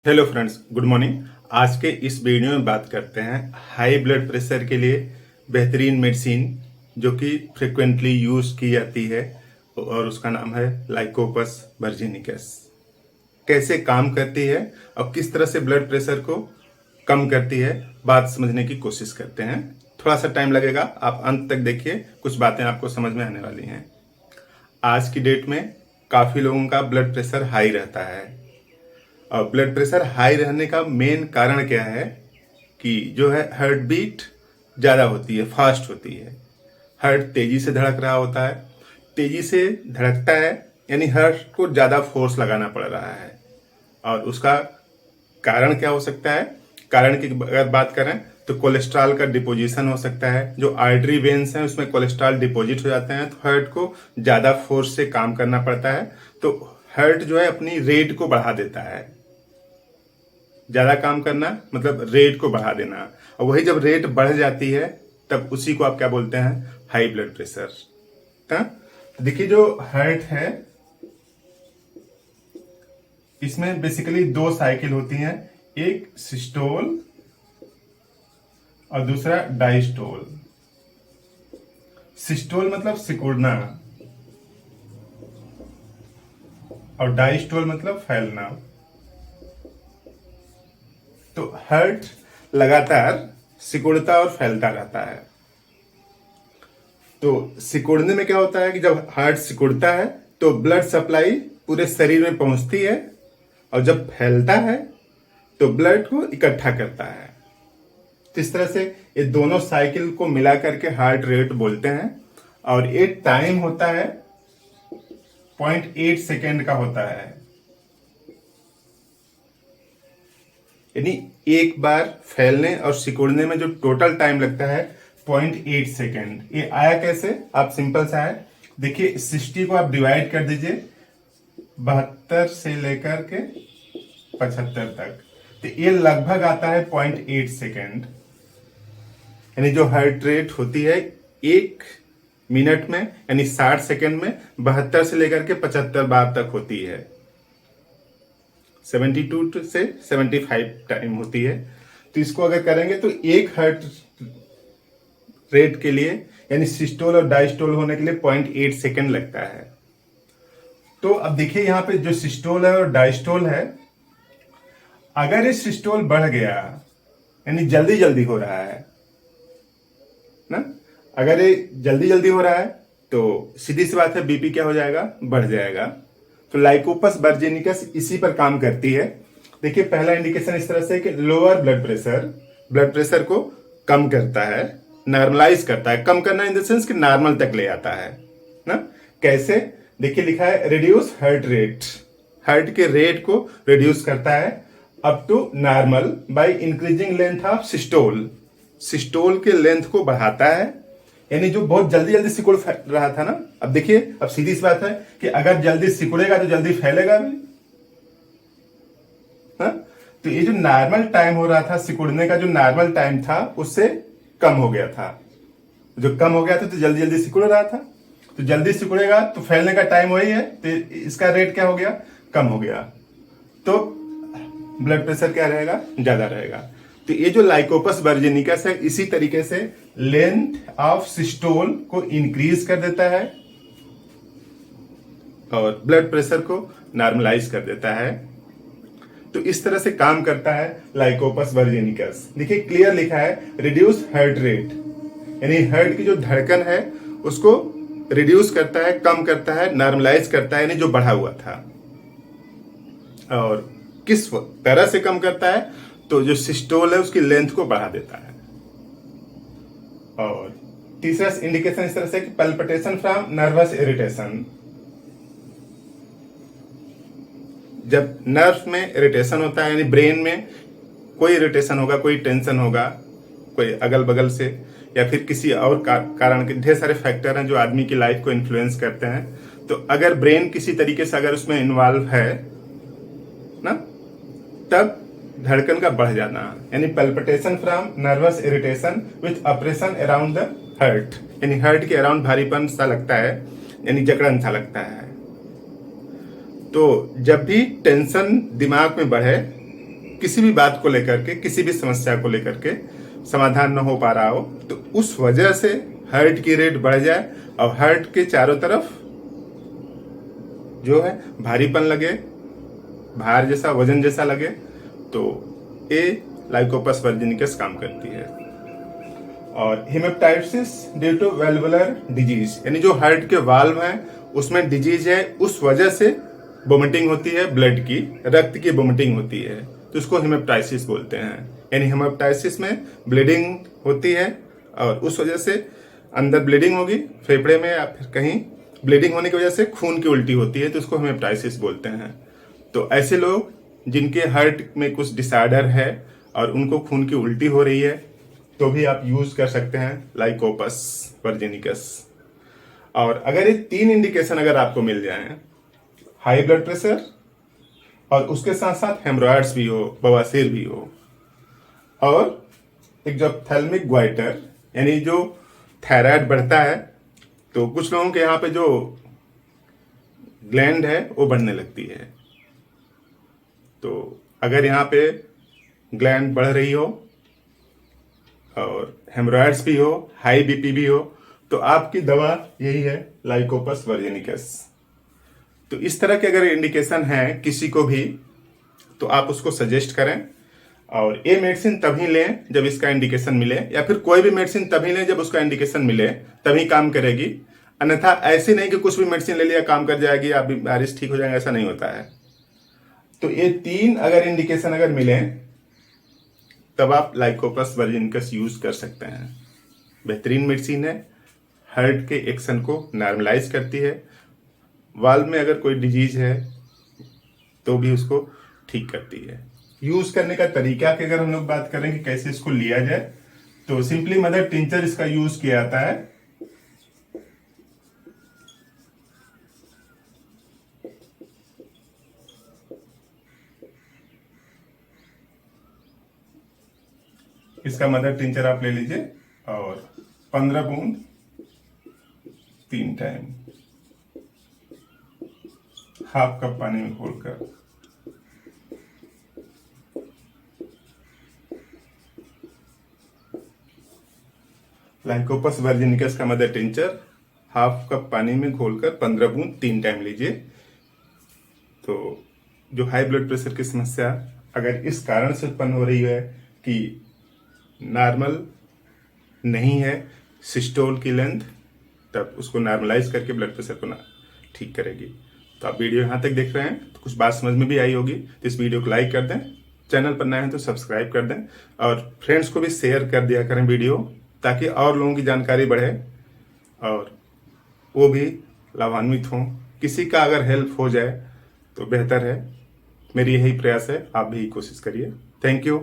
Hello friends, good morning. आज के इस वीडियो में बात करते हैं हाई ब्लड प्रेशर के लिए बेहतरीन मेडिसिन जो कि फ्रिक्वेंटली यूज की जाती है और उसका नाम है लाइकोपस वर्जिनिकस। कैसे काम करती है और किस तरह से ब्लड प्रेशर को कम करती है, बात समझने की कोशिश करते हैं। थोड़ा सा टाइम लगेगा, आप अंत तक देखिए, कुछ बातें आपको समझ में आने वाली हैं। आज की डेट में काफ़ी लोगों का ब्लड प्रेशर हाई रहता है और ब्लड प्रेशर हाई रहने का मेन कारण क्या है कि जो है हार्ट बीट ज़्यादा होती है, फास्ट होती है। हार्ट तेज़ी से धड़क रहा होता है, तेज़ी से धड़कता है यानी हार्ट को ज़्यादा फोर्स लगाना पड़ रहा है। और उसका कारण क्या हो सकता है? कारण की अगर बात करें तो कोलेस्ट्रॉल का डिपोजिशन हो सकता है। जो आर्टरी वेन्स हैं उसमें कोलेस्ट्रॉल डिपोजिट हो जाते हैं तो हार्ट को ज़्यादा फोर्स से काम करना पड़ता है, तो हार्ट जो है अपनी रेट को बढ़ा देता है। ज्यादा काम करना मतलब रेट को बढ़ा देना, और वही जब रेट बढ़ जाती है तब उसी को आप क्या बोलते हैं? High blood pressure. तो देखिए, जो हार्ट है इसमें बेसिकली दो साइकिल होती हैं, एक सिस्टोल और दूसरा डायस्टोल। सिस्टोल मतलब सिकुड़ना और डायस्टोल मतलब फैलना। तो हार्ट लगातार सिकुड़ता और फैलता रहता है। तो सिकुड़ने में क्या होता है कि जब हार्ट सिकुड़ता है तो ब्लड सप्लाई पूरे शरीर में पहुंचती है, और जब फैलता है तो ब्लड को इकट्ठा करता है। तो इस तरह से ये दोनों साइकिल को मिला करके हार्ट रेट बोलते हैं। और ये टाइम होता है 0.8 सेकेंड का होता है, यानी एक बार फैलने और सिकुड़ने में जो टोटल टाइम लगता है 0.8 सेकेंड। ये आया कैसे? आप सिंपल सा है, देखिए 60 को आप डिवाइड कर दीजिए 72 से लेकर के 75 तक, तो ये लगभग आता है 0.8 सेकेंड। यानी जो हार्ट रेट होती है 1 मिनट में यानी 60 सेकेंड में 72 से लेकर के 75 बार तक होती है। 72 से 75 टाइम होती है। तो इसको अगर करेंगे तो एक हार्ट रेट के लिए यानी सिस्टोल और डायस्टोल होने के लिए 0.8 सेकेंड लगता है। तो अब देखिए यहाँ पे जो सिस्टोल है और डायस्टोल है, अगर ये सिस्टोल बढ़ गया यानी जल्दी जल्दी हो रहा है ना, अगर ये जल्दी जल्दी हो रहा है तो सीधी सी बात है बीपी क्या हो जाएगा? बढ़ जाएगा। तो लाइकोपस वर्जिनिकस इसी पर काम करती है। देखिए, पहला इंडिकेशन इस तरह से कि लोअर ब्लड प्रेशर को कम करता है, नॉर्मलाइज करता है। कम करना इन द सेंस कि नॉर्मल तक ले आता है ना। कैसे? देखिए लिखा है रिड्यूस हार्ट रेट, हार्ट के रेट को रिड्यूस करता है up to normal by increasing length of systole. Systole के लेंथ को बढ़ाता है, यानी जो बहुत जल्दी जल्दी सिकुड़ रहा था ना, अब देखिए, अब सीधी सी बात है कि अगर जल्दी सिकुड़ेगा तो जल्दी फैलेगा भी। हाँ? तो ये जो नॉर्मल टाइम हो रहा था सिकुड़ने का, जो नॉर्मल टाइम था उससे कम हो गया था। जो कम हो गया था तो जल्दी जल्दी सिकुड़ रहा था, तो जल्दी सिकुड़ेगा तो फैलने का टाइम वही है, तो इसका रेट क्या हो गया? कम हो गया। तो ब्लड प्रेशर क्या रहेगा? ज्यादा रहेगा। तो ये जो लाइकोपस वर्जिनिकस है इसी तरीके से लेंथ ऑफ सिस्टोल को इंक्रीज कर देता है और ब्लड प्रेशर को नॉर्मलाइज कर देता है। तो इस तरह से काम करता है लाइकोपस वर्जिनिकस। देखिए क्लियर लिखा है रिड्यूस हार्ट रेट, यानी हार्ट की जो धड़कन है उसको रिड्यूस करता है, कम करता है, नॉर्मलाइज करता है, यानी जो बढ़ा हुआ था। और किस तरह से कम करता है? तो जो सिस्टोल है उसकी लेंथ को बढ़ा देता है। और तीसरा इंडिकेशन इस तरह से कि पल्पिटेशन फ्रॉम नर्वस इरिटेशन। जब नर्व में इरिटेशन होता है यानी ब्रेन में कोई इरिटेशन होगा, कोई टेंशन होगा, कोई अगल बगल से या फिर किसी और कारण के, ढेर सारे फैक्टर हैं जो आदमी की लाइफ को इन्फ्लुएंस करते हैं। तो अगर ब्रेन किसी तरीके से अगर उसमें इन्वॉल्व है ना, तब धड़कन का बढ़ जाना, यानी palpitation from nervous irritation with operation around the heart, यानी हार्ट के अराउंड भारीपन सा लगता है, यानी जकड़न सा लगता है। तो जब भी टेंशन दिमाग में बढ़े किसी भी बात को लेकर के, किसी भी समस्या को लेकर के समाधान न हो पा रहा हो, तो उस वजह से हार्ट की रेट बढ़ जाए और हार्ट के चारों तरफ जो है भारीपन लगे, भार जैसा, वजन जैसा लगे, तो ये लाइकोपस वर्जिनिकस काम करती है। और हेमेप्टाइटिस ड्यू टू वेल्वुलर डिजीज, यानी जो हार्ट के वाल्व हैं उसमें डिजीज है, उस वजह से वोमिटिंग होती है, ब्लड की, रक्त की वोमिटिंग होती है, तो उसको हेमेप्टाइटिस बोलते हैं। यानी हेमेप्टाइटिस में ब्लीडिंग होती है और उस वजह से अंदर ब्लीडिंग होगी फेफड़े में या फिर कहीं, ब्लीडिंग होने की वजह से खून की उल्टी होती है, तो उसको हेमेप्टाइटिस बोलते हैं। तो ऐसे लोग जिनके हार्ट में कुछ डिसऑर्डर है और उनको खून की उल्टी हो रही है, तो भी आप यूज कर सकते हैं लाइकोपस वर्जिनिकस। और अगर ये 3 इंडिकेशन अगर आपको मिल जाए, हाई ब्लड प्रेशर और उसके साथ साथ हेमरॉइड्स भी हो, बवासीर भी हो, और एक जो ऑप्थेल्मिक ग्वाइटर यानी जो थायराइड बढ़ता है, तो कुछ लोगों के यहाँ पे जो ग्लैंड है वो बढ़ने लगती है, तो अगर यहाँ पे ग्लैंड बढ़ रही हो और हेमरॉइड्स भी हो, हाई बीपी भी हो, तो आपकी दवा यही है लाइकोपस वर्जिनिकस। तो इस तरह के अगर इंडिकेशन है किसी को भी, तो आप उसको सजेस्ट करें। और ये मेडिसिन तभी लें जब इसका इंडिकेशन मिले, या फिर कोई भी मेडिसिन तभी लें जब उसका इंडिकेशन मिले, तभी काम करेगी। अन्यथा ऐसे नहीं कि कुछ भी मेडिसिन ले लिया काम कर जाएगी, आप बीमारी ठीक हो जाएंगे, ऐसा नहीं होता है। तो ये 3 अगर इंडिकेशन अगर मिले, तब आप लाइकोपस वर्जिनिकस यूज कर सकते हैं। बेहतरीन मेडिसिन है, हार्ट के एक्शन को नॉर्मलाइज करती है, वाल्व में अगर कोई डिजीज है तो भी उसको ठीक करती है। यूज करने का तरीका की अगर हम लोग बात करें कि कैसे इसको लिया जाए, तो सिंपली मदर टिंचर इसका यूज किया जाता है। इसका मदर टिंचर आप ले लीजिए और 15 बूंद 3 टाइम हाफ कप पानी में घोलकर लाइकोपस वर्जिनिकस का मदर टिंचर हाफ कप पानी में घोलकर 15 बूंद 3 टाइम लीजिए। तो जो हाई ब्लड प्रेशर की समस्या अगर इस कारण से उत्पन्न हो रही है कि नॉर्मल नहीं है सिस्टोल की लेंथ, तब उसको नॉर्मलाइज करके ब्लड प्रेशर को ठीक करेगी। तो आप वीडियो यहाँ तक देख रहे हैं तो कुछ बात समझ में भी आई होगी, तो इस वीडियो को लाइक कर दें, चैनल पर नए हैं तो सब्सक्राइब कर दें और फ्रेंड्स को भी शेयर कर दिया करें वीडियो, ताकि और लोगों की जानकारी बढ़े और वो भी लाभान्वित हों। किसी का अगर हेल्प हो जाए तो बेहतर है। मेरी यही प्रयास है, आप भी कोशिश करिए। Thank you.